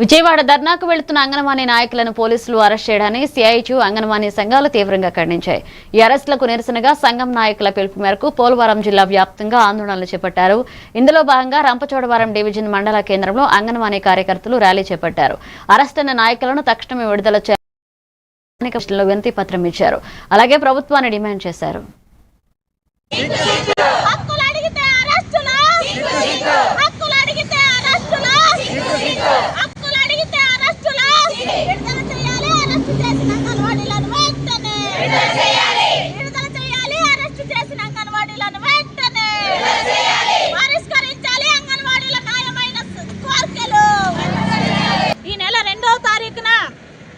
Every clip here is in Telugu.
విజయవాడ ధర్నాకు వెళుతున్న అంగన్వాడీ నాయకులను పోలీసులు అరెస్ట్ చేయడాన్ని సిఐటియు అంగన్వాడీ సంఘాలు తీవ్రంగా ఖండించాయి. ఈ అరెస్టులకు నిరసనగా సంఘం నాయకుల పిలుపు మేరకు పోలవరం జిల్లా వ్యాప్తంగా ఆందోళనలు చేపట్టారు. ఇందులో భాగంగా రంపచోడవరం డివిజన్ మండల కేంద్రంలో అంగన్వాడీ కార్యకర్తలు ర్యాలీ చేపట్టారు. అరెస్టైన నాయకులను తక్షణమే విడుదల చేయాలని వినతి పత్రం ఇచ్చారు. అలాగే ప్రభుత్వాన్ని డిమాండ్ చేశారు.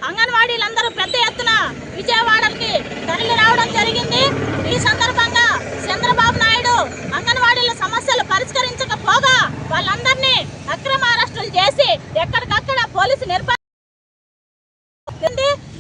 అంగన్వాడీలందరూ పెద్ద ఎత్తున విజయవాడకి తరలి రావడం జరిగింది. ఈ సందర్భంగా చంద్రబాబు నాయుడు అంగన్వాడీల సమస్యలు పరిష్కరించకపోగా వాళ్ళందరినీ అక్రమ అరెస్టులు చేసి ఎక్కడికక్కడ పోలీసు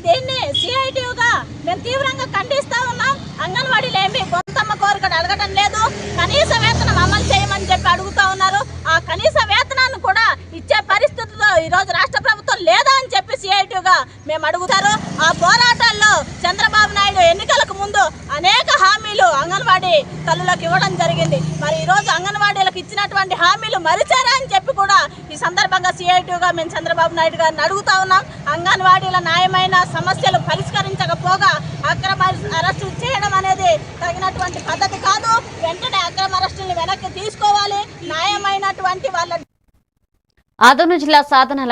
దీన్ని సిఐటియుగా మేము తీవ్రంగా ఖండిస్తా ఉన్నాం. అంగన్వాడీలు ఏమి గొంతమ్మ కోరిక అడగడం లేదు, కనీస వేతనం అమలు చేయమని చెప్పి అడుగుతా ఉన్నారు. ఆ కనీస వేతనాన్ని కూడా ఇచ్చే పరిస్థితిలో ఈరోజు రాష్ట్ర ప్రభుత్వం లేదా అని చెప్పి సిఐటియుగా మేము అడుగుతారు. ఆ పోరాటాల్లో చంద్రబాబు నాయుడు ఎన్నికలకు ముందు అనేక హామీలు అంగన్వాడీ తల్లులకు ఇవ్వడం జరిగింది. మరి ఈరోజు అంగన్వాడీలకు ఇచ్చినటువంటి హామీలు మరిచారా అని చెప్పి కూడా ఈ సందర్భంగా సిఐటియుగా మేము చంద్రబాబు నాయుడు గారిని అడుగుతా ఉన్నాం. అంగన్వాడీల న్యాయమైన సమస్యలు పరిష్కరించకపోగా అక్రమ అరెస్టులు చేయడం అనేది తగినటువంటి పద్ధతి కాదు. వెంటనే అక్రమ అరెస్టుల్ని వెనక్కి తీసుకోవాలి. న్యాయమైనటువంటి వాళ్ళ ఆదోని జిల్లా సాధన